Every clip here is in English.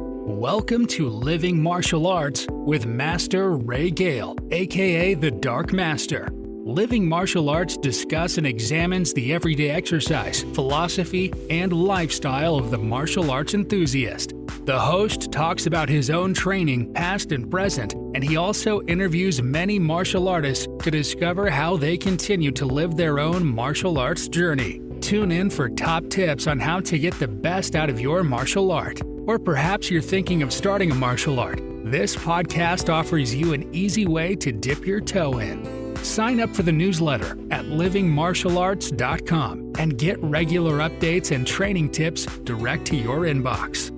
Welcome to Living Martial Arts with Master Ray Gale, aka the Dark Master. Living Martial Arts discusses and examines the everyday exercise, philosophy, and lifestyle of the martial arts enthusiast. The host talks about his own training, past and present, and he also interviews many martial artists to discover how they continue to live their own martial arts journey. Tune in for top tips on how to get the best out of your martial art. Or perhaps you're thinking of starting a martial art. This podcast offers you an easy way to dip your toe in. Sign up for the newsletter at livingmartialarts.com and get regular updates and training tips direct to your inbox.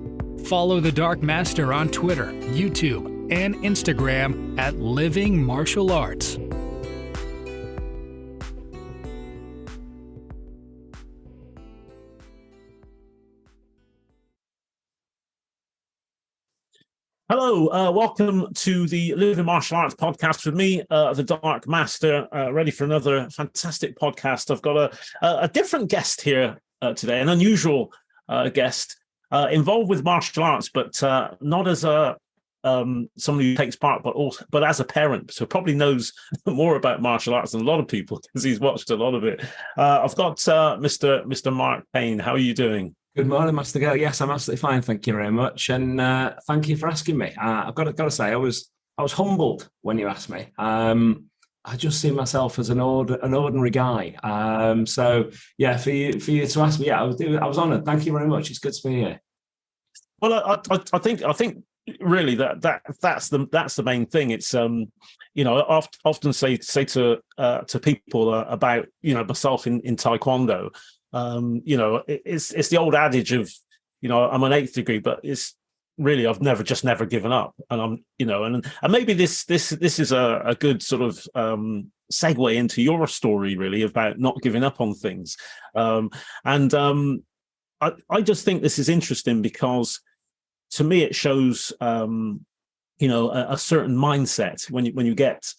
Follow the Dark Master on Twitter, YouTube, and Instagram at Living Martial Arts. Hello, welcome to the Living Martial Arts podcast with me, the Dark Master, ready for another fantastic podcast. I've got a different guest here today, an unusual guest involved with martial arts, but not as somebody who takes part, but as a parent. So probably knows more about martial arts than a lot of people because he's watched a lot of it. I've got Mr. Mark Payne. How are you doing? Good morning, Master Gale. Yes, I'm absolutely fine. Thank you very much, and thank you for asking me. I've got to say, I was humbled when you asked me. I just see myself as an ordinary guy. So yeah, for you to ask me, yeah, I was honoured. Thank you very much. It's good to be here. Well, I think really that's the main thing. It's I often say to people about myself in Taekwondo. It's the old adage of, I'm an 8th degree, but it's really, I've never given up. And I'm, and maybe this is a good sort of segue into your story, really, about not giving up on things. I just think this is interesting because to me, it shows, a certain mindset when you get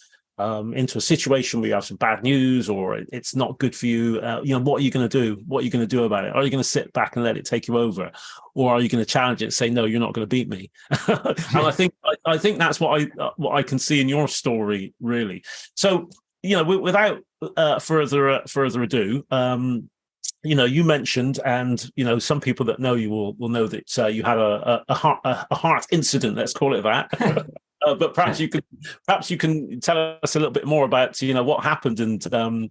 into a situation where you have some bad news or it's not good for you. What are you going to do? What are you going to do about it? Are you going to sit back and let it take you over, or are you going to challenge it and say, no, you're not going to beat me? And I think that's what I can see in your story, really. So, without further ado, you mentioned, and some people that know you will know that you had a heart incident. Let's call it that. But perhaps you can tell us a little bit more about what happened and fair enough.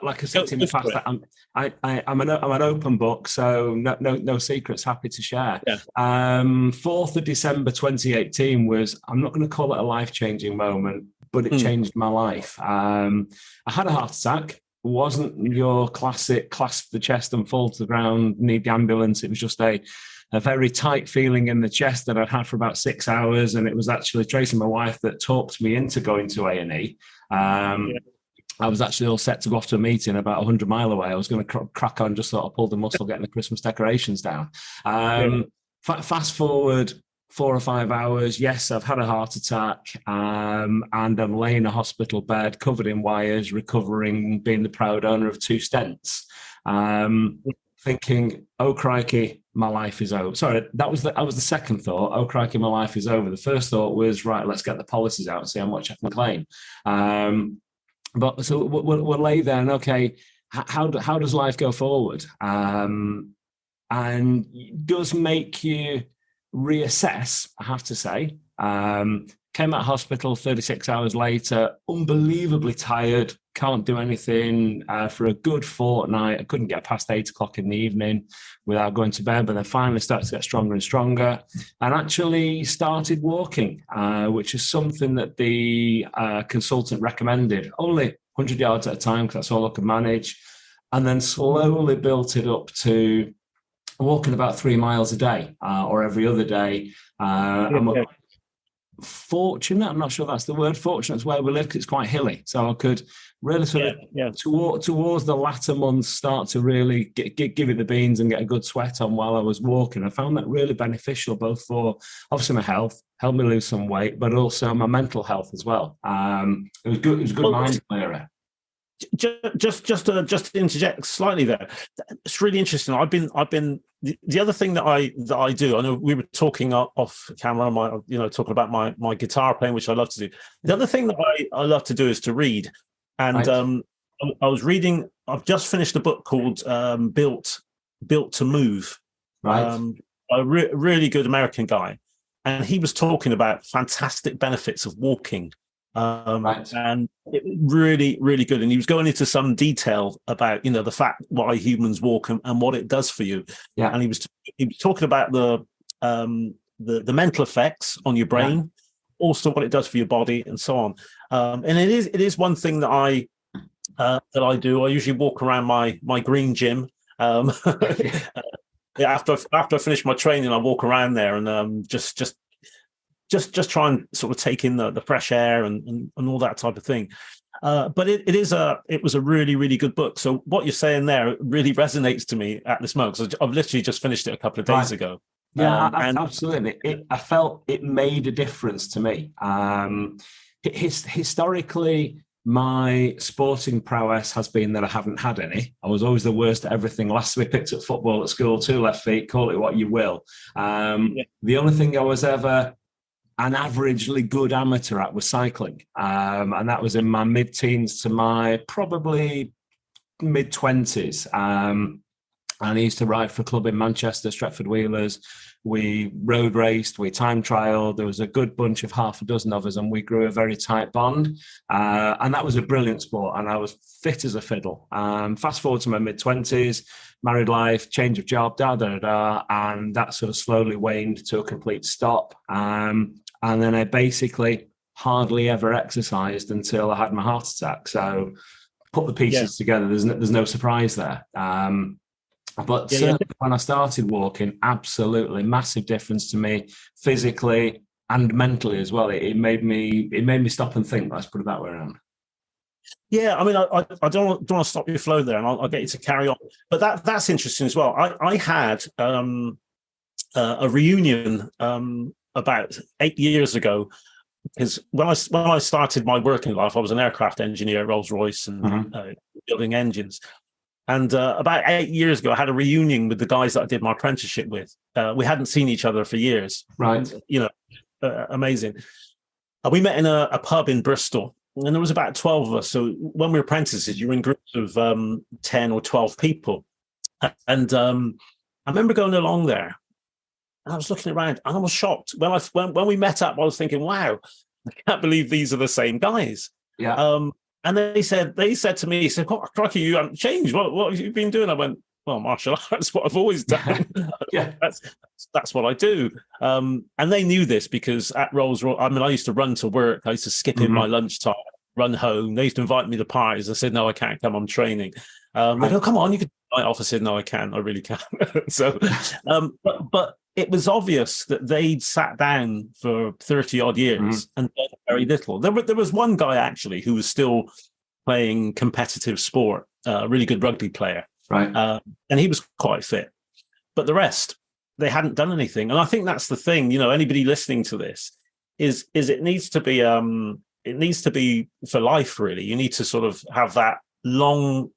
Like I said in the past, I'm an open book, so no secrets. Happy to share. Yeah. 4th of December 2018 was, I'm not going to call it a life-changing moment, but it changed my life. I had a heart attack. It wasn't your classic clasp the chest and fall to the ground, need the ambulance. It was just a very tight feeling in the chest that I'd had for about 6 hours. And it was actually Tracy, my wife, that talked me into going to A&E. I was actually all set to go off to a meeting about 100 miles away. I was going to crack on, just sort of pull the muscle, getting the Christmas decorations down. Fast forward 4 or 5 hours. Yes, I've had a heart attack, and I'm laying in a hospital bed, covered in wires, recovering, being the proud owner of 2 stents. Thinking, oh crikey, my life is over. Sorry, that was the second thought. Oh crikey, my life is over. The first thought was, right, let's get the policies out and see how much I can claim. But so we'll lay there and okay, how does life go forward? And it does make you reassess, I have to say. Came out of hospital 36 hours later, unbelievably tired, can't do anything for a good fortnight. I couldn't get past 8 o'clock in the evening without going to bed, but then finally started to get stronger and stronger and actually started walking, which is something that the consultant recommended, only 100 yards at a time because that's all I could manage, and then slowly built it up to walking about 3 miles a day or every other day. I'm fortunate, I'm not sure that's the word, fortunate is where we live because it's quite hilly, so I could really towards the latter months start to really give it the beans and get a good sweat on while I was walking. I found that really beneficial, both for obviously my health, helped me lose some weight, but also my mental health as well. It was good mind clearer. Just to interject slightly there, it's really interesting. I've been the other thing that I do. I know we were talking off camera, talking about my guitar playing, which I love to do. The other thing that I love to do is to read, and Right. I was reading. I've just finished a book called Built to Move. Right. Really good American guy, and he was talking about fantastic benefits of walking. Right. And it really, really good. And he was going into some detail about, the fact why humans walk and what it does for you. Yeah. And he was talking about the mental effects on your brain, also what it does for your body, and so on. And it is one thing that I do. I usually walk around my green gym. After I finish my training, I walk around there and just try and sort of take in the fresh air and all that type of thing. But it was a really, really good book. So what you're saying there really resonates to me at this moment, because I've literally just finished it a couple of days ago. Yeah, And absolutely. I felt it made a difference to me. Historically, my sporting prowess has been that I haven't had any. I was always the worst at everything. Last we picked up football at school, 2 left feet, call it what you will. The only thing I was ever an averagely good amateur at was cycling. And that was in my mid-teens to my probably mid-20s. And I used to ride for a club in Manchester, Stretford Wheelers. We road raced, we time trialed. There was a good bunch of half a dozen of us, and we grew a very tight bond. And that was a brilliant sport, and I was fit as a fiddle. Fast forward to my mid-20s, married life, change of job, and that sort of slowly waned to a complete stop. And then I basically hardly ever exercised until I had my heart attack. So put the pieces together, there's no surprise there. But certainly when I started walking, absolutely massive difference to me physically and mentally as well. It made me stop and think. Let's put it that way around. Yeah, I mean, I don't want to stop your flow there, and I'll get you to carry on. But that's interesting as well. I had a reunion about 8 years ago, because when I started my working life, I was an aircraft engineer at Rolls-Royce and building engines. And about 8 years ago, I had a reunion with the guys that I did my apprenticeship with. We hadn't seen each other for years. Right. Amazing. We met in a pub in Bristol, and there was about 12 of us. So when we were apprentices, you were in groups of 10 or 12 people. And I remember going along there, and I was looking around, and I was shocked. When we met up, I was thinking, wow, I can't believe these are the same guys. Yeah. And they said to me, he said, "Oh, crikey, you haven't changed. What have you been doing?" I went, "Well, martial arts, what I've always done. Yeah. That's what I do." And they knew this, because at Rolls-Royce, I mean, I used to run to work. I used to skip in my lunchtime, run home. They used to invite me to parties. I said, "No, I can't come. I'm training." They go, "Come on, you can night off." I said, "No, I can. I really can." So, but it was obvious that they'd sat down for 30 odd years and done very little. There was one guy actually who was still playing competitive sport, a really good rugby player. Right. And he was quite fit. But the rest, they hadn't done anything. And I think that's the thing, anybody listening to this is it needs to be for life, really. You need to sort of have that long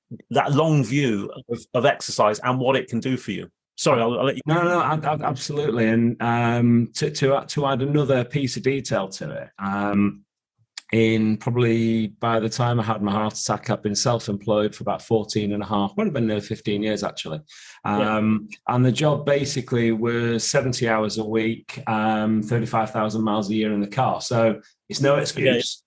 view of exercise and what it can do for you. Sorry, I'll let you. No, absolutely. And to add another piece of detail to it, in probably by the time I had my heart attack, I've been self-employed for about 14 and a half, might have been nearly 15 years actually. And the job basically was 70 hours a week, 35,000 miles a year in the car. So it's no excuse.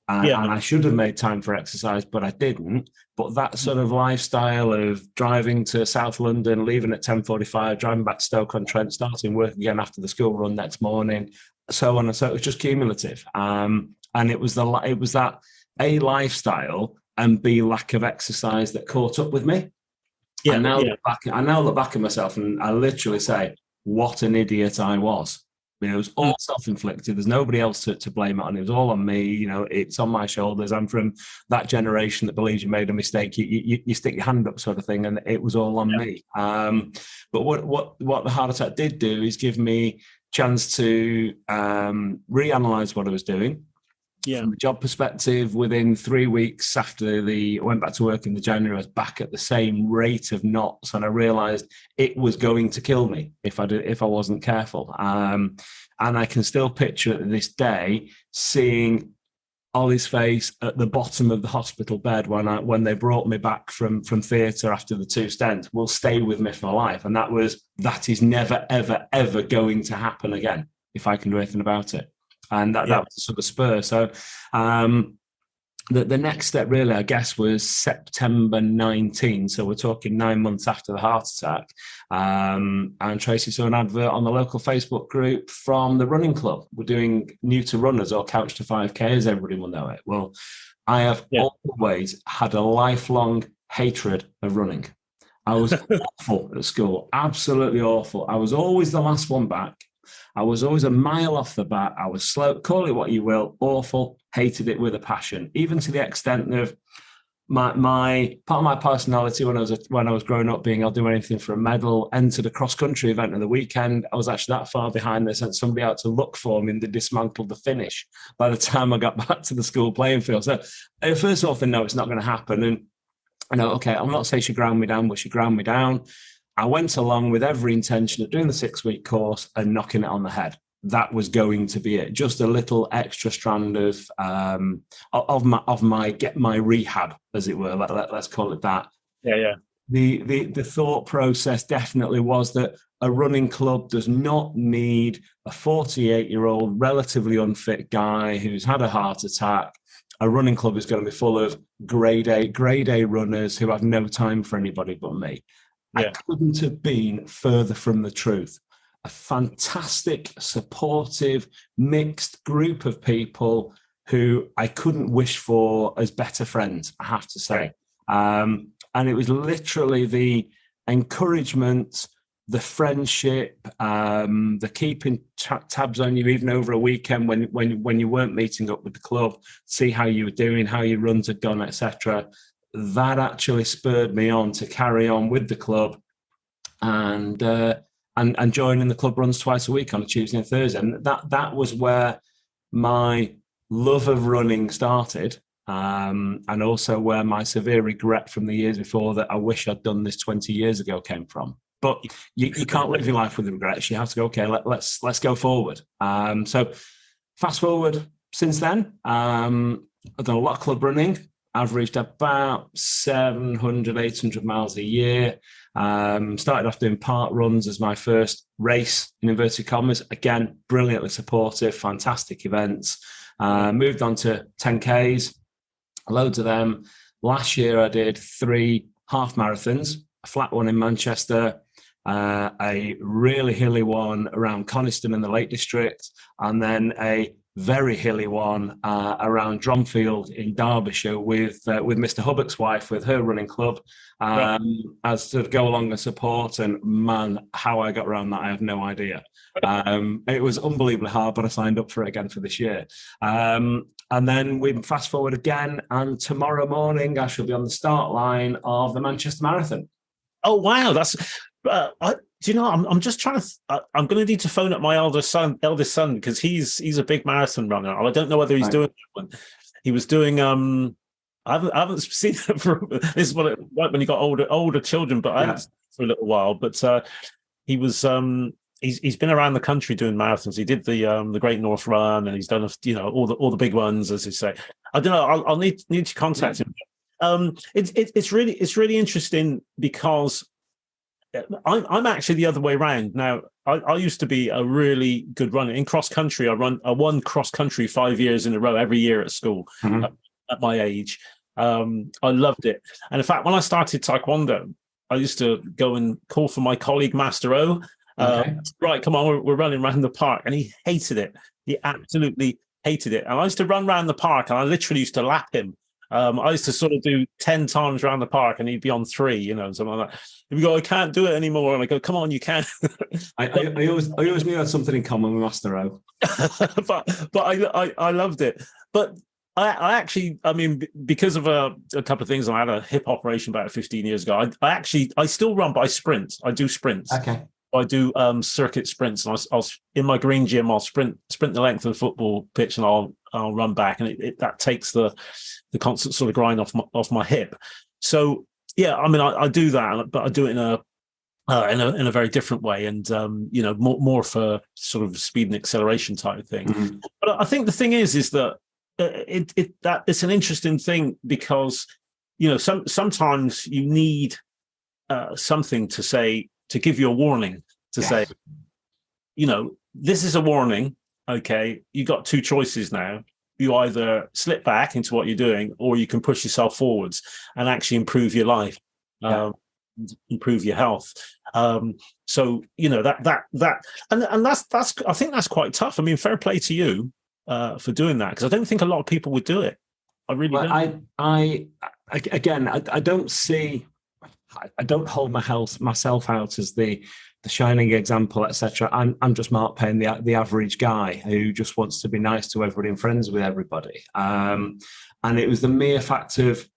And I should have made time for exercise, but I didn't. But that sort of lifestyle of driving to South London, leaving at 10:45, driving back to Stoke-on-Trent, starting work again after the school run next morning, so on and so. It was just cumulative. And it was that A, lifestyle, and B, lack of exercise that caught up with me. Yeah, I now look back at myself and I literally say, what an idiot I was. It was all self-inflicted. There's nobody else to blame it on. It was all on me. It's on my shoulders. I'm from that generation that believes you made a mistake. You stick your hand up, sort of thing, and it was all on me. But what the heart attack did do is give me chance to reanalyze what I was doing, Yeah. From a job perspective, within 3 weeks after I went back to work in the January, I was back at the same rate of knots, and I realised it was going to kill me if I wasn't careful. And I can still picture it to this day, seeing Ollie's face at the bottom of the hospital bed when they brought me back from theatre after the 2 stents will stay with me for life. And that is never, ever, ever going to happen again if I can do anything about it. And that was the sort of spur. So the next step really, I guess, was September 19. So we're talking 9 months after the heart attack. And Tracy saw an advert on the local Facebook group from the running club. We're doing new to runners, or couch to 5K, as everybody will know it. Well, I have always had a lifelong hatred of running. I was awful at school, absolutely awful. I was always the last one back. I was always a mile off the bat. I was slow, call it what you will, awful, hated it with a passion, even to the extent of my part of my personality when I was growing up being I'll do anything for a medal, entered a cross-country event on the weekend. I was actually that far behind they sent somebody out to look for me and they dismantled the finish by the time I got back to the school playing field. So first off, I know it's not going to happen. And I know, okay, I'm not saying she ground me down, but she ground me down. I went along with every intention of doing the 6-week course and knocking it on the head. That was going to be it. Just a little extra strand of my rehab, as it were. Let's call it that. Yeah. The thought process definitely was that a running club does not need a 48-year-old, relatively unfit guy who's had a heart attack. A running club is going to be full of grade A runners who have no time for anybody but me. I couldn't have been further from the truth. A fantastic, supportive, mixed group of people who I couldn't wish for as better friends, I have to say. And it was literally the encouragement, the friendship, the keeping tabs on you even over a weekend when you weren't meeting up with the club, see how you were doing, how your runs had gone, etc. That actually spurred me on to carry on with the club and joining the club runs twice a week on a Tuesday and Thursday. And that was where my love of running started, and also where my severe regret from the years before that I wish I'd done this 20 years ago came from. But you can't live your life with regrets. You have to go, okay, let's go forward. So fast forward since then, I've done a lot of club running. Averaged about 700, 800 miles a year. Started off doing park runs as my first race, in inverted commas. Again, brilliantly supportive, fantastic events. Moved on to 10Ks, loads of them. Last year, I did 3 half marathons, a flat one in Manchester, a really hilly one around Coniston in the Lake District, and then a very hilly one around Dromfield in Derbyshire with Mr. Hubbock's wife, with her running club, as to go along and support. And man, how I got around that, I have no idea. It was unbelievably hard, but I signed up for it again for this year. And then we fast forward again, and tomorrow morning I shall be on the start line of the Manchester Marathon. Oh wow, that's. Do you know? I'm just trying to. I'm going to need to phone up my eldest son because he's a big marathon runner. I don't know whether he's doing one. He was doing. I haven't seen it for. This is what right when he got older children, but I haven't seen it for a little while. But he was. He's been around the country doing marathons. He did the Great North Run, and he's done all the big ones, as you say. I don't know. I'll need to contact him. It's really interesting because. I'm actually the other way around. Now, I used to be a really good runner. In cross country, I won cross country 5 years in a row every year at school at my age. I loved it. And in fact, when I started Taekwondo, I used to go and call for my colleague, Master O. Right, come on, we're running around the park. And he hated it. He absolutely hated it. And I used to run around the park and I literally used to lap him. I used to sort of do 10 times around the park and he'd be on 3, something like that. He'd go, I can't do it anymore. And I go, come on, you can. I always knew I had something in common with Master O. but I loved it. But I actually, because of a couple of things, I had a hip operation about 15 years ago. I still run, but I sprint. I do sprints. Okay. I do circuit sprints, and I'll in my green gym. I'll sprint the length of the football pitch, and I'll I'll run back, and that takes the constant sort of grind off my hip. So yeah, I mean, I do that, but I do it in a very different way, and more for sort of speed and acceleration type of thing. Mm-hmm. But I think the thing is that it's an interesting thing, because sometimes you need something to say, to give you a warning, to say, this is a warning. Okay, you got two choices now. You either slip back into what you're doing, or you can push yourself forwards and actually improve your life, improve your health. So that and that's I think that's quite tough. I mean, fair play to you for doing that, because I don't think a lot of people would do it. I really don't. I don't hold myself out as the shining example, etc. I'm just Mark Payne, the average guy who just wants to be nice to everybody and friends with everybody. And it was the mere fact of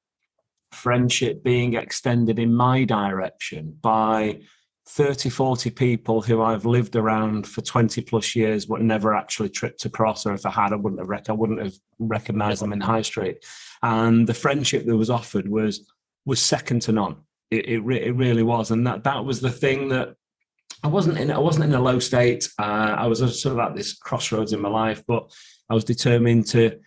friendship being extended in my direction by 30, 40 people who I've lived around for 20 plus years, but never actually tripped across, or if I had, I wouldn't have recognized them in the high street. And the friendship that was offered was second to none. It really was. And that was the thing that I wasn't in a low state. I was sort of at this crossroads in my life, but I was determined to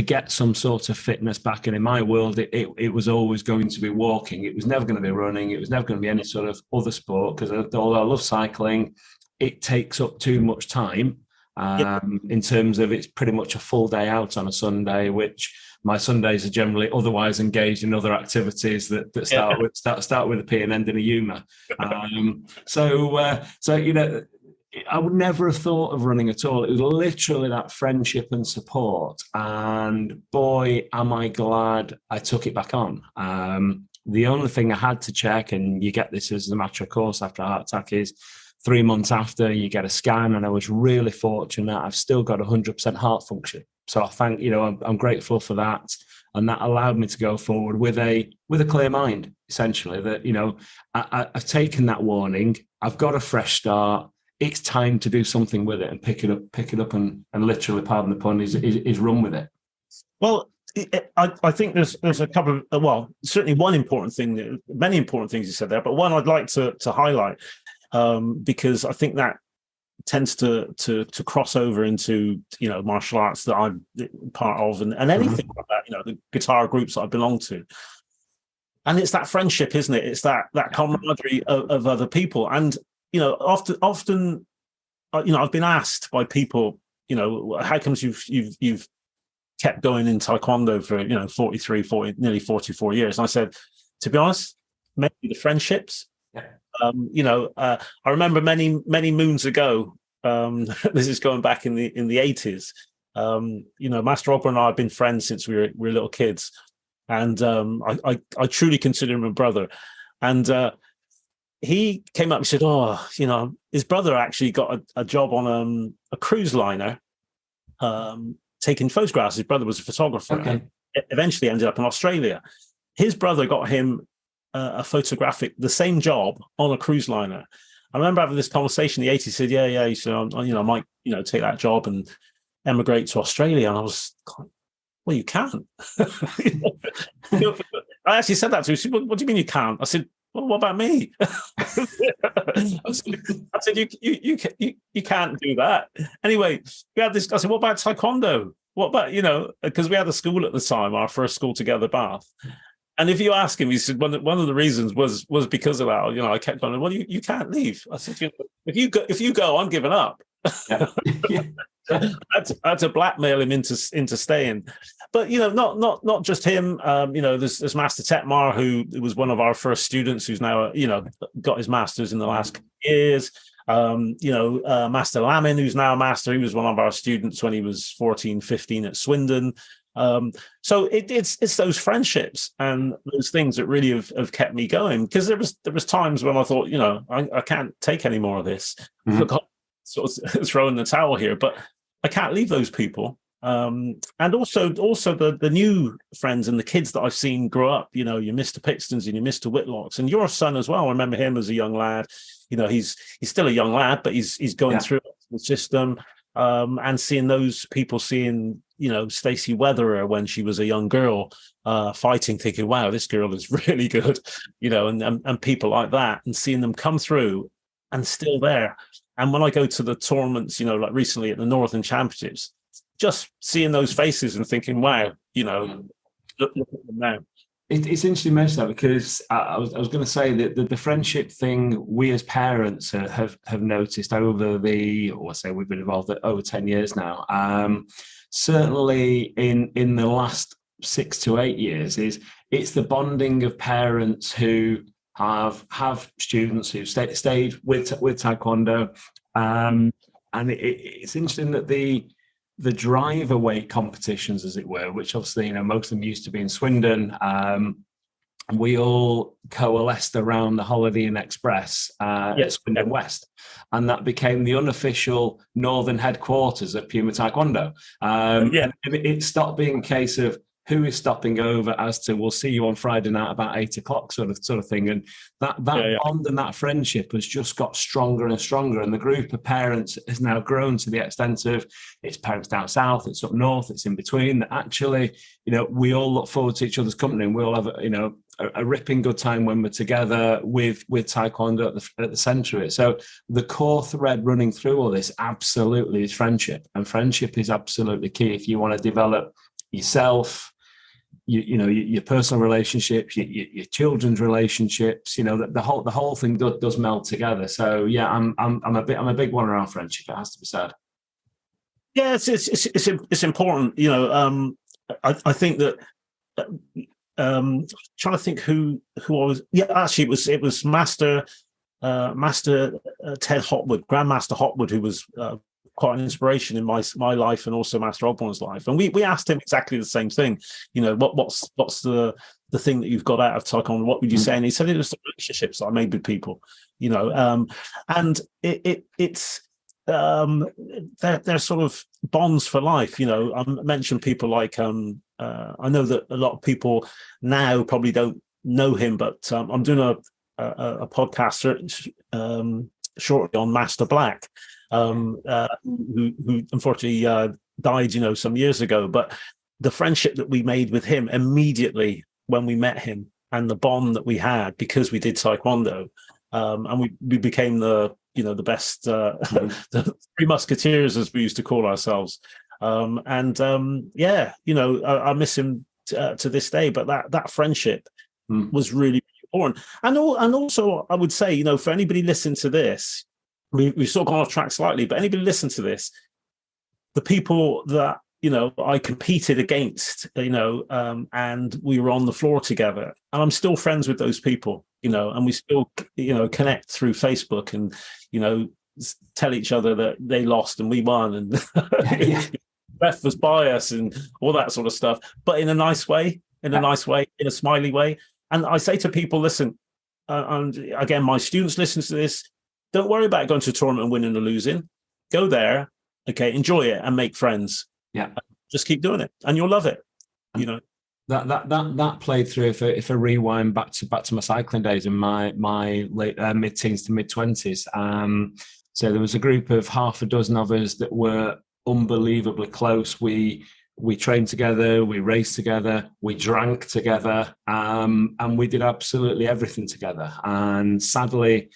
get some sort of fitness back. And in my world, it was always going to be walking. It was never going to be running. It was never going to be any sort of other sport, because although I love cycling, it takes up too much time in terms of, it's pretty much a full day out on a Sunday, which my Sundays are generally otherwise engaged in other activities that start with a P and end in a humour. So I would never have thought of running at all. It was literally that friendship and support. And boy, am I glad I took it back on. The only thing I had to check, and you get this as a matter of course after a heart attack, is 3 months after you get a scan. And I was really fortunate. I've still got 100% heart function. So I thank, I'm grateful for that. And that allowed me to go forward with a clear mind, essentially, that, I've taken that warning. I've got a fresh start. It's time to do something with it and pick it up and literally, pardon the pun, is run with it. Well, I think there's a couple of, certainly one important thing, many important things you said there, but one I'd like to highlight, because I think that tends to cross over into, martial arts that I'm part of and anything like that, the guitar groups that I belong to. And it's that friendship, isn't it? It's that camaraderie of other people. And often, I've been asked by people, how comes you've kept going in Taekwondo for, nearly 44 years? And I said, to be honest, maybe the friendships. Yeah. I remember many, many moons ago, this is going back in the 80s. Master Opera and I have been friends since we were little kids. And I truly consider him a brother. And he came up and said, his brother actually got a job on a cruise liner, taking photographs. His brother was a photographer. Okay. And eventually ended up in Australia. His brother got him the same job on a cruise liner. I remember having this conversation in the 80s. He said, yeah. He said, I might, take that job and emigrate to Australia. And I was like, well, you can't. I actually said that to him. He said, what do you mean you can't? I said, well, what about me? I said, you can't do that. Anyway, we had this. I said, what about Taekwondo? What about, because we had a school at the time, our first school together, Bath. And if you ask him, he said one of the reasons was because of that. I kept on. Well, you can't leave. I said, if you go, I'm giving up. Yeah. I had to blackmail him into staying. But not just him. There's Master Tetmar, who was one of our first students, who's now got his masters in the last couple of years. Master Lamin, who's now a master, he was one of our students when he was 14, 15 at Swindon. So it's those friendships and those things that really have kept me going, because there was times when I thought, I can't take any more of this. Mm-hmm. Sort of throwing the towel here, but I can't leave those people. And also the new friends and the kids that I've seen grow up, your Mr. Pixtons and your Mr. Whitlocks, and your son as well. I remember him as a young lad. He's still a young lad, but he's going through the system. And seeing those people, Stacey Weatherer when she was a young girl fighting, thinking, wow, this girl is really good, and people like that, and seeing them come through and still there. And when I go to the tournaments, like recently at the Northern Championships, just seeing those faces and thinking, wow, look at them now. It's interesting you mention that, because I was going to say that the friendship thing we as parents have noticed over we've been involved at over 10 years now. Certainly in the last 6 to 8 years, it's the bonding of parents who have students who stayed with Taekwondo, and it's interesting that the driver weight competitions, as it were, which obviously, most of them used to be in Swindon, we all coalesced around the Holiday Inn Express at Swindon West, and that became the unofficial northern headquarters of Puma Taekwondo. And it stopped being a case of who is stopping over as to, we'll see you on Friday night about 8 o'clock sort of thing. And that bond and that friendship has just got stronger and stronger. And the group of parents has now grown to the extent of, it's parents down south, it's up north, it's in between. That actually, we all look forward to each other's company, and we all have, a ripping good time when we're together with Taekwondo at the centre of it. So the core thread running through all this absolutely is friendship. And friendship is absolutely key if you want to develop yourself, your personal relationships, your children's relationships. The whole thing does meld together. So yeah, I'm a big one around friendship. It has to be said. Yeah, it's important. I think that. Trying to think who I was. Yeah, actually, it was Master Ted Hotwood, Grandmaster Hotwood, who was quite an inspiration in my life, and also Master Ogborn's life. And we asked him exactly the same thing. What's the thing that you've got out of Taekwondo? What would you say? And he said it was the relationships that I made with people. And it's they're sort of bonds for life. I mentioned people like I know that a lot of people now probably don't know him, but I'm doing a podcast shortly on Master Black, who unfortunately died, some years ago. But the friendship that we made with him immediately when we met him, and the bond that we had because we did Taekwondo, and we became the best, the Three Musketeers, as we used to call ourselves. I miss him to this day. But that friendship was really important. And also, I would say, for anybody listening to this, we've sort of gone off track slightly, but anybody listen to this, the people that, I competed against, and we were on the floor together, and I'm still friends with those people, and we still, connect through Facebook, and, tell each other that they lost and we won, and Beth was by us and all that sort of stuff, but in a nice way, in a smiley way. And I say to people, listen, and again, my students listen to this, don't worry about going to a tournament and winning or losing. Go there, okay, enjoy it and make friends. Yeah, just keep doing it, and you'll love it. That played through. If I rewind back to my cycling days in my late mid-teens to mid-20s, so there was a group of half a dozen of us that were unbelievably close. We trained together, we raced together, we drank together, and we did absolutely everything together. And sadly,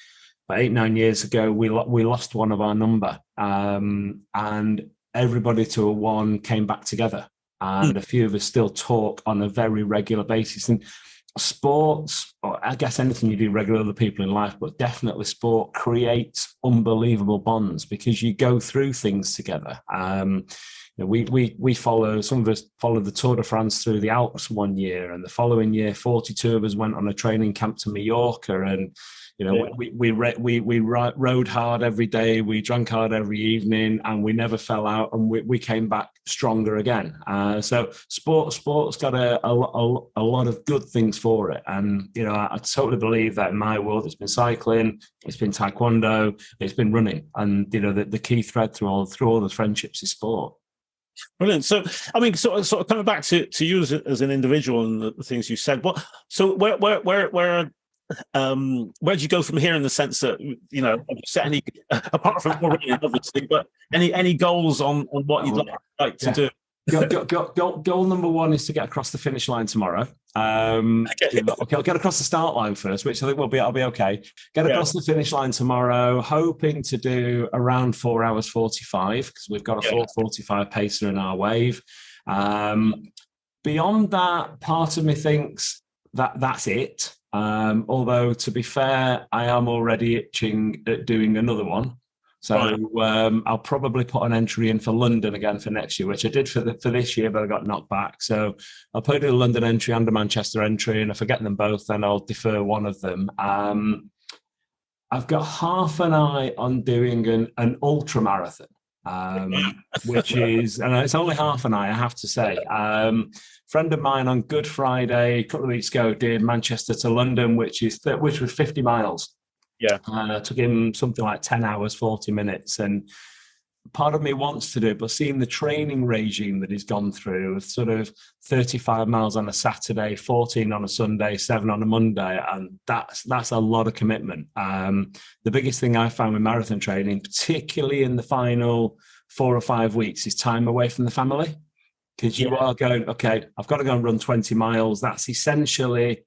about 8-9 years ago, we lost one of our number, and everybody to a one came back together. And a few of us still talk on a very regular basis. And sports, or I guess anything you do regularly with other people in life, but definitely sport creates unbelievable bonds because you go through things together. We follow, some of us followed the Tour de France through the Alps one year, and the following year 42 of us went on a training camp to Mallorca, and we rode hard every day, we drank hard every evening, and we never fell out, and we came back stronger again. So sport's got a lot of good things for it, and I totally believe that in my world it's been cycling, it's been Taekwondo, it's been running, and the key thread through all those friendships is sport. Brilliant. So, I mean, sort of coming back to you as an individual and the things you said. Where'd you go from here, in the sense that have you set any, apart from already obviously, but any goals on what you'd like to do? Goal number one is to get across the finish line tomorrow. Okay, I'll get across the start line first, which I think I'll be okay. Get across the finish line tomorrow, hoping to do around 4 hours 45, because we've got a 4:45 pacer in our wave. Beyond that, part of me thinks that that's it. Although, to be fair, I am already itching at doing another one. So I'll probably put an entry in for London again for next year, which I did for this year, but I got knocked back. So I'll put a London entry and a Manchester entry, and if I get them both, then I'll defer one of them. I've got half an eye on doing an ultra marathon, which is, and it's only half an eye, I have to say. Friend of mine on Good Friday a couple of weeks ago did Manchester to London, which was 50 miles. Yeah. Took him something like 10 hours, 40 minutes. And part of me wants to do it, but seeing the training regime that he's gone through, sort of 35 miles on a Saturday, 14 on a Sunday, 7 on a Monday, and that's a lot of commitment. The biggest thing I found with marathon training, particularly in the final 4 or 5 weeks, is time away from the family. Because you are going, okay, I've got to go and run 20 miles. That's essentially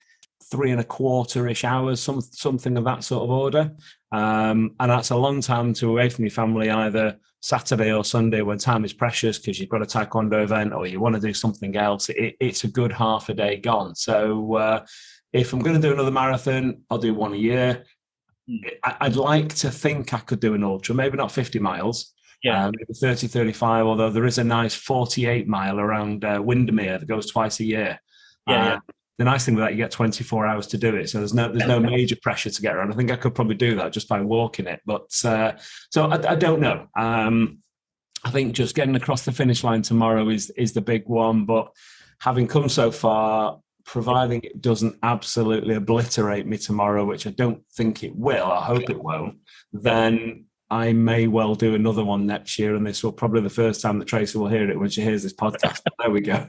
3.25-ish hours, something of that sort of order. And that's a long time to away from your family, either Saturday or Sunday, when time is precious because you've got a taekwondo event or you want to do something else. It's a good half a day gone. So if I'm going to do another marathon, I'll do one a year. I'd like to think I could do an ultra, maybe not 50 miles. Maybe 30, 35, although there is a nice 48 mile around Windermere that goes twice a year. The nice thing with that, you get 24 hours to do it. So there's no major pressure to get around. I think I could probably do that just by walking it. But so I don't know. I think just getting across the finish line tomorrow is the big one. But having come so far, providing it doesn't absolutely obliterate me tomorrow, which I don't think it will, I hope it won't, then I may well do another one next year. And this will probably the first time that Tracy will hear it when she hears this podcast. There we go.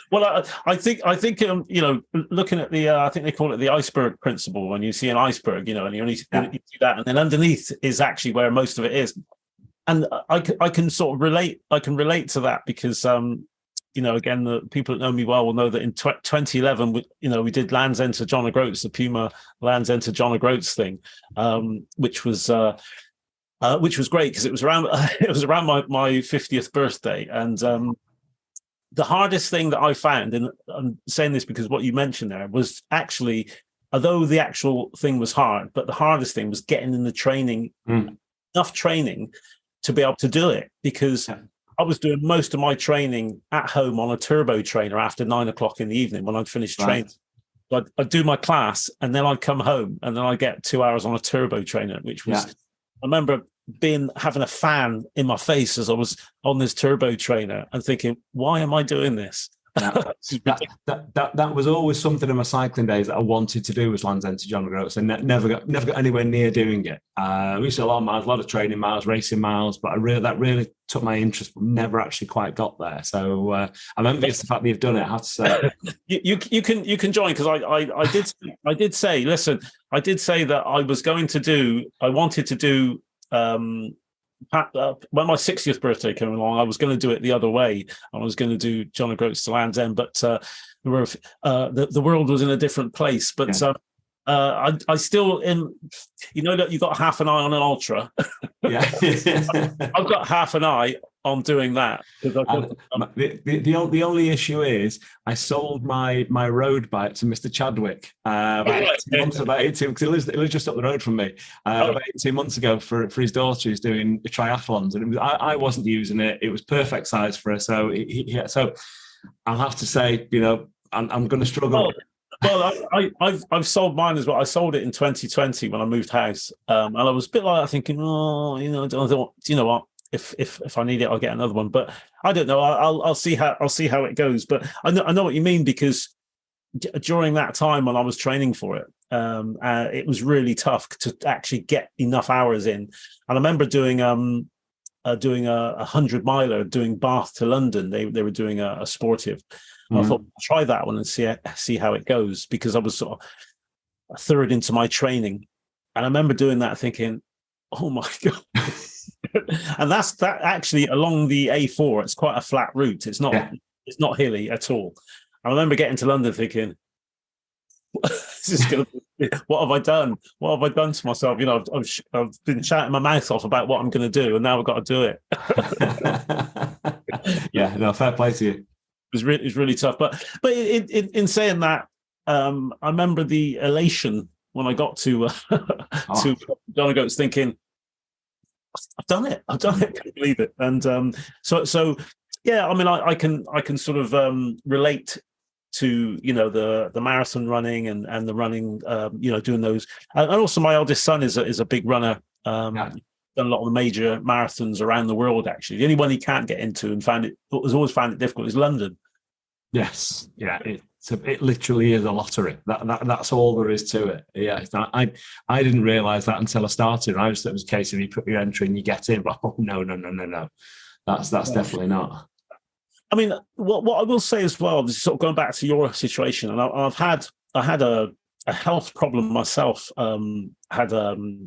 Well, I think looking at the, I think they call it the iceberg principle. When you see an iceberg, and you only see that, and then underneath is actually where most of it is. And I can sort of relate. I can relate to that because, again, the people that know me well will know that in 2011, we did Land's End to John O'Groats, the Puma Land's End to John O'Groats thing, which was great because it was around my 50th birthday. And the hardest thing that I found, and I'm saying this because what you mentioned there, was actually, although the actual thing was hard, but the hardest thing was getting in the training, enough training to be able to do it, because I was doing most of my training at home on a turbo trainer after 9 o'clock in the evening when I'd finished training. So I'd do my class and then I'd come home and then I'd get 2 hours on a turbo trainer, which was, I remember having a fan in my face as I was on this turbo trainer and thinking, why am I doing this? That was always something in my cycling days that I wanted to do, was Land's End to John O'Groats, and never got anywhere near doing it. We used to do a lot of miles, a lot of training miles, racing miles, but that really took my interest, but never actually quite got there. So I'm envious the fact that you've done it, I have to say. you can join, because I did say that I wanted to do when my 60th birthday came along, I was going to do it the other way. I was going to do John O'Groats to Land's End, but the world was in a different place. But I still, that you've got half an eye on an ultra. I've got half an eye on doing that. The only issue is I sold my road bike to Mr. Chadwick about 18 because he lives just up the road from me. About 18 months ago for his daughter who's doing triathlons, and I wasn't using it. It was perfect size for her, so so I'll have to say, I'm going to struggle. Well, I've sold mine as well. I sold it in 2020 when I moved house, and I was a bit like thinking, I thought, what? If I need it, I'll get another one. But I don't know. I'll see how it goes. But I know what you mean, because during that time when I was training for it, it was really tough to actually get enough hours in. And I remember doing a 100 miler, doing Bath to London. They were doing a sportive. I thought, I'll try that one and see how it goes, because I was sort of a third into my training. And I remember doing that thinking, oh my God, And that's actually along the A4. It's quite a flat route. It's not Yeah. it's not hilly at all. I remember getting to London thinking, this is gonna what have I done? What have I done to myself? You know, I've been shouting my mouth off about what I'm going to do, and now I've got to do it. Yeah, no, fair play to you. It was really tough. But in saying that, I remember the elation when I got to to John O'Groats, thinking, I've done it. I can't believe it. And so yeah, I mean, I can sort of relate to, you know, the marathon running and the running, you know, doing those. And also my eldest son is a big runner. Done a lot of the major marathons around the world. Actually, the only one he can't get into and has always found it difficult is London. Yes, yeah, it literally is a lottery. That's all there is to it. Yeah, I didn't realise that until I started. I just thought it was a case of you put your entry and you get in. But no. That's definitely not. I mean, what I will say as well, this is sort of going back to your situation, and I had a health problem myself. Had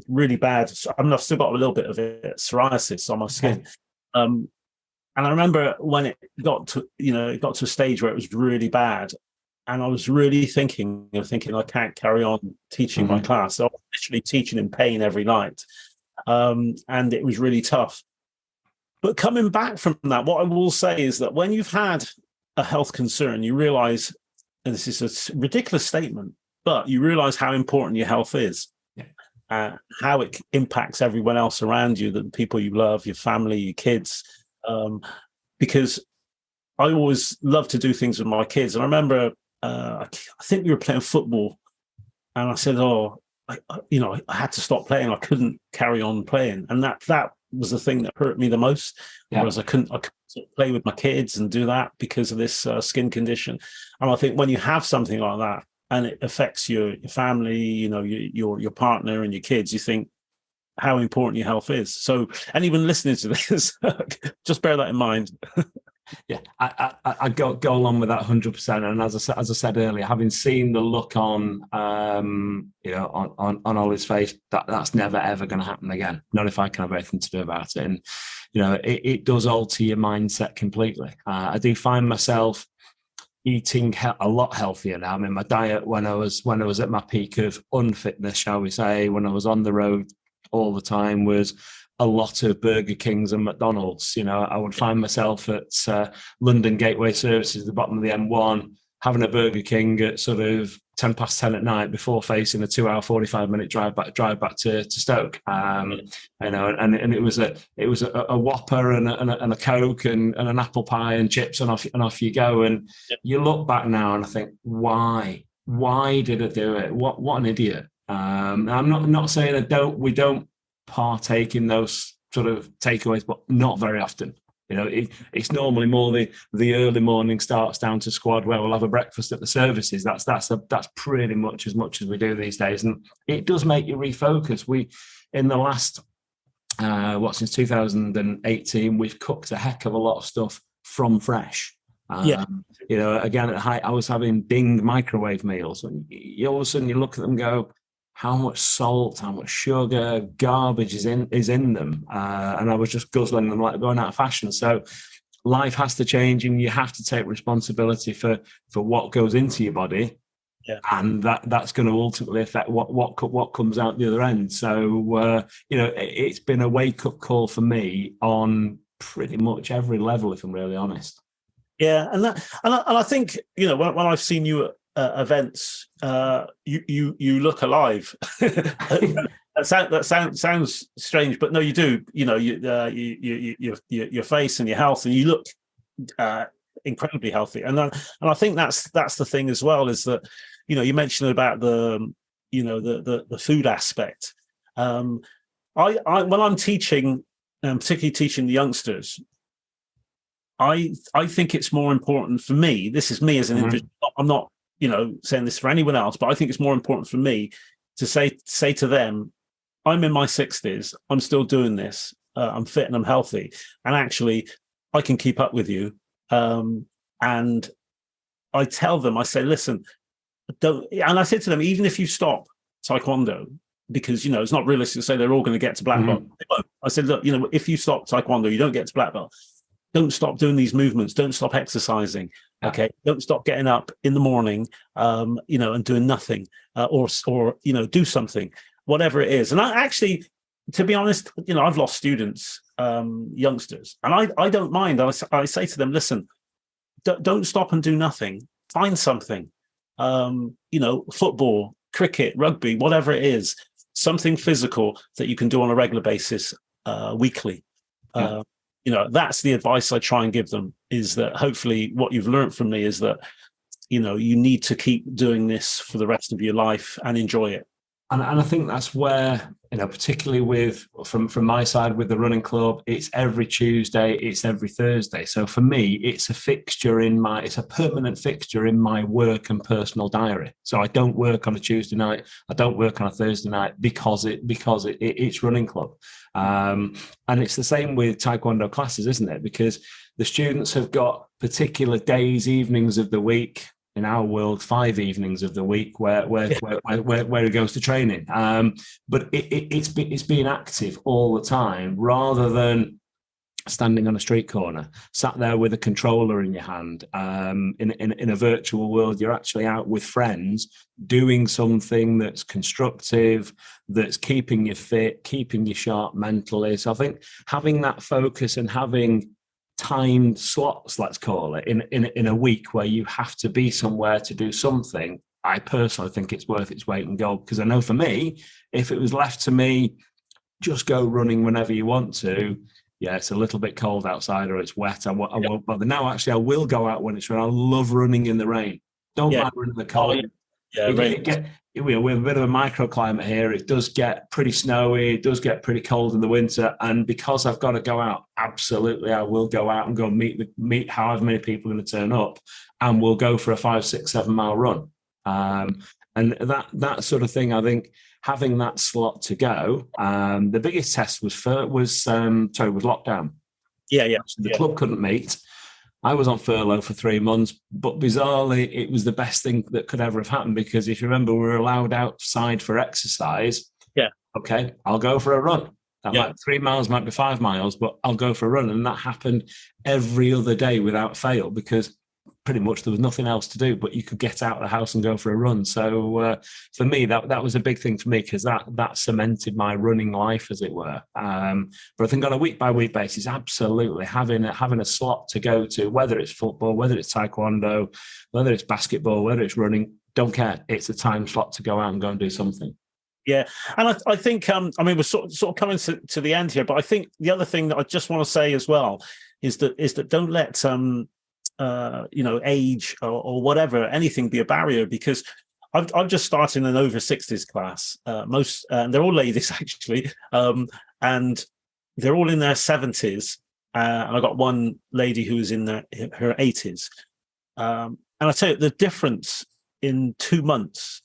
really bad. I mean, I've still got a little bit of it, psoriasis on my skin. And I remember when it got to a stage where it was really bad, and I was really thinking I can't carry on teaching my class. So I was literally teaching in Payne every night, and it was really tough. But coming back from that, what I will say is that when you've had a health concern, you realise, and this is a ridiculous statement, but you realise how important your health is, how it impacts everyone else around you, the people you love, your family, your kids. Because I always love to do things with my kids. And I remember, I think we were playing football, and I said, I had to stop playing. I couldn't carry on playing. And that was the thing that hurt me the most, whereas I couldn't play with my kids and do that because of this skin condition. And I think when you have something like that and it affects your family, you know, your partner and your kids, you think how important your health is. So anyone listening to this, just bear that in mind. Yeah, I go along with that 100%. And as I said earlier, having seen the look on, on Ollie's face, that's never ever going to happen again. Not if I can have anything to do about it. And you know, it does alter your mindset completely. I do find myself eating a lot healthier now. I mean, my diet when I was at my peak of unfitness, shall we say, when I was on the road all the time, was a lot of Burger Kings and McDonald's. You know, I would find myself at London Gateway Services, the bottom of the M1, having a Burger King at sort of 10 past 10 at night before facing a 2-hour, 45-minute drive back to Stoke. You know, and it was a Whopper and a Coke and an apple pie and chips, and off you go. And you look back now and I think, why did I do it? What an idiot. I'm not saying we don't partake in those sort of takeaways, but not very often. You know, it's normally more the early morning starts down to squad where we'll have a breakfast at the services. That's pretty much as we do these days, and it does make you refocus. We in the last since 2018, we've cooked a heck of a lot of stuff from fresh. You know, again at height, I was having ding microwave meals, and all of a sudden you look at them and go, how much salt, how much sugar, garbage is in them, and I was just guzzling them like going out of fashion. So life has to change, and you have to take responsibility for what goes into your body, and that's going to ultimately affect what comes out the other end. So you know, it's been a wake up call for me on pretty much every level, if I'm really honest. Yeah, and I think, you know, when I've seen you at events, you look alive. that sounds strange, but no, you do. You know, your face and your health, and you look incredibly healthy. And I think that's the thing as well, is that, you know, you mentioned about the food aspect. I when I'm teaching, particularly teaching the youngsters, I think it's more important for me. This is me as an individual. I'm not, you know, saying this for anyone else, but I think it's more important for me to say to them, I'm in my 60s, I'm still doing this, I'm fit and I'm healthy, and actually I can keep up with you. And I tell them, I say, listen, don't, and I said to them, even if you stop Taekwondo, because, it's not realistic to say they're all going to get to black belt. I said, look, if you stop taekwondo, you don't get to black belt. Don't stop doing these movements. Don't stop exercising. Okay. Don't stop getting up in the morning, and doing nothing, or do something, whatever it is. And I actually, to be honest, I've lost students, youngsters, and I don't mind. I say to them, listen, don't stop and do nothing. Find something, football, cricket, rugby, whatever it is, something physical that you can do on a regular basis, weekly. That's the advice I try and give them, is that hopefully what you've learned from me is that, you need to keep doing this for the rest of your life and enjoy it. And I think that's where, particularly from my side with the running club, it's every Tuesday, it's every Thursday. So for me, it's a permanent fixture in my work and personal diary. So I don't work on a Tuesday night, I don't work on a Thursday night because it's running club. And it's the same with Taekwondo classes, isn't it? Because the students have got particular days, evenings of the week. In our world, 5 evenings of the week where he goes to training. But it's being active all the time, rather than standing on a street corner, sat there with a controller in your hand. In a virtual world, you're actually out with friends doing something that's constructive, that's keeping you fit, keeping you sharp mentally. So I think having that focus and having timed slots, let's call it, in a week where you have to be somewhere to do something, I personally think it's worth its weight in gold. Because I know for me, if it was left to me, just go running whenever you want to. Yeah, it's a little bit cold outside or it's wet, I won't bother. Now, actually, I will go out when it's rain. I love running in the rain. Don't mind running in the cold. We're a bit of a microclimate here. It does get pretty snowy. It does get pretty cold in the winter. And because I've got to go out, absolutely, I will go out and go meet however many people are going to turn up, and we'll go for a 5, 6, 7 mile run. And that sort of thing, I think, having that slot to go. The biggest test was lockdown. The club couldn't meet. I was on furlough for 3 months, but bizarrely, it was the best thing that could ever have happened, because if you remember, we were allowed outside for exercise. Yeah. Okay, I'll go for a run. That might 3 miles, might be 5 miles, but I'll go for a run. And that happened every other day without fail, because pretty much there was nothing else to do, but you could get out of the house and go for a run. So for me, that was a big thing for me, because that cemented my running life, as it were. But I think on a week by week basis, absolutely having a slot to go to, whether it's football, whether it's taekwondo, whether it's basketball, whether it's running, don't care. It's a time slot to go out and go and do something. Yeah, and I think we're sort of coming to the end here, but I think the other thing that I just want to say as well is that don't let age or whatever, anything be a barrier, because I've just started an over 60s class. They're all ladies actually, and they're all in their 70s. And I got one lady who is in her 80s. And I tell you, the difference in 2 months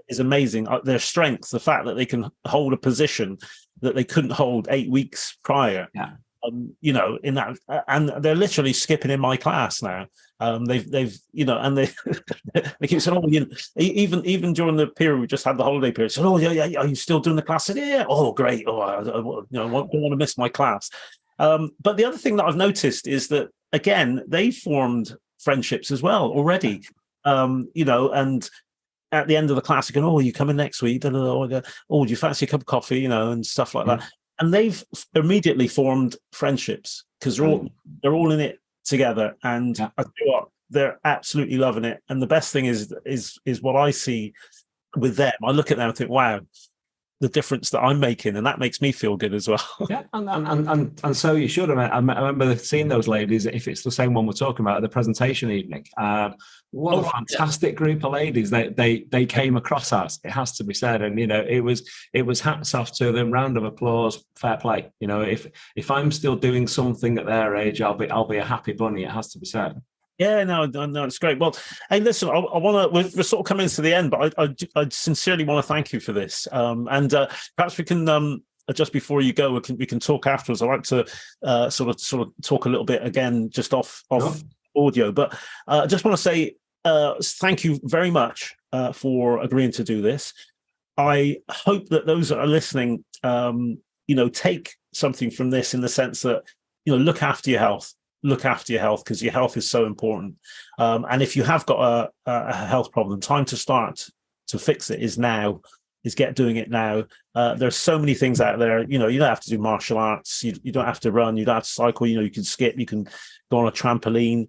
is amazing. Their strength, the fact that they can hold a position that they couldn't hold 8 weeks prior. Yeah. In that, and they're literally skipping in my class now. They've and they keep saying, oh, even during the period we just had the holiday period, said, oh yeah, are you still doing the class? I said, yeah. Oh great. Oh, I don't want to miss my class. But the other thing that I've noticed is that, again, they formed friendships as well already. And at the end of the class, you go, oh, you coming next week? Oh, do you fancy a cup of coffee? And stuff like that. And they've immediately formed friendships, because they're all in it together. And I tell you what, they're absolutely loving it. And the best thing is what I see with them. I look at them and think, wow, the difference that I'm making, and that makes me feel good as well. Yeah, and so you should. I remember seeing those ladies, if it's the same one we're talking about, at the presentation evening. What a fantastic group of ladies they came across as. It has to be said, and it was hats off to them, round of applause, fair play. If I'm still doing something at their age, I'll be a happy bunny. It has to be said. Yeah, no, it's great. Well, hey, listen, I want to. We're sort of coming to the end, but I sincerely want to thank you for this. And perhaps we can just before you go, we can talk afterwards. I like to sort of talk a little bit again, just off audio. But I just want to say thank you very much for agreeing to do this. I hope that those that are listening, take something from this in the sense that, look after your health. Look after your health, because your health is so important. And if you have got a health problem, time to start to fix it is now. Is get doing it now. There's so many things out there. You don't have to do martial arts. You don't have to run. You don't have to cycle. You can skip. You can go on a trampoline.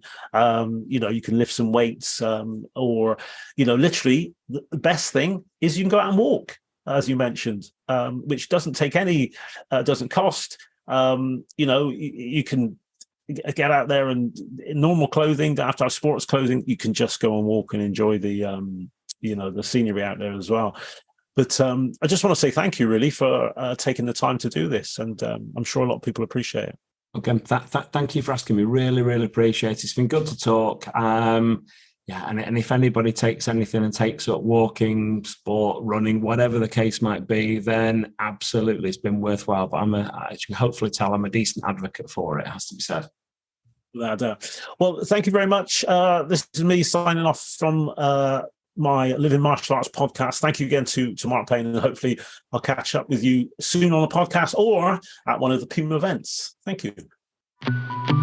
You can lift some weights. Or literally, the best thing is you can go out and walk, as you mentioned, which doesn't take any, doesn't cost. You can get out there and in normal clothing, don't have to have sports clothing. You can just go and walk and enjoy the scenery out there as well. But I just want to say thank you, really, for taking the time to do this. And I'm sure a lot of people appreciate it. Again, thank you for asking me. Really, really appreciate it. It's been good to talk. And if anybody takes anything and takes up walking, sport, running, whatever the case might be, then absolutely it's been worthwhile. But I can hopefully tell I'm a decent advocate for it, has to be said. Well, thank you very much. This is me signing off from my Living Martial Arts podcast. Thank you again to Mark Payne, and hopefully I'll catch up with you soon on the podcast or at one of the Payne events. Thank you.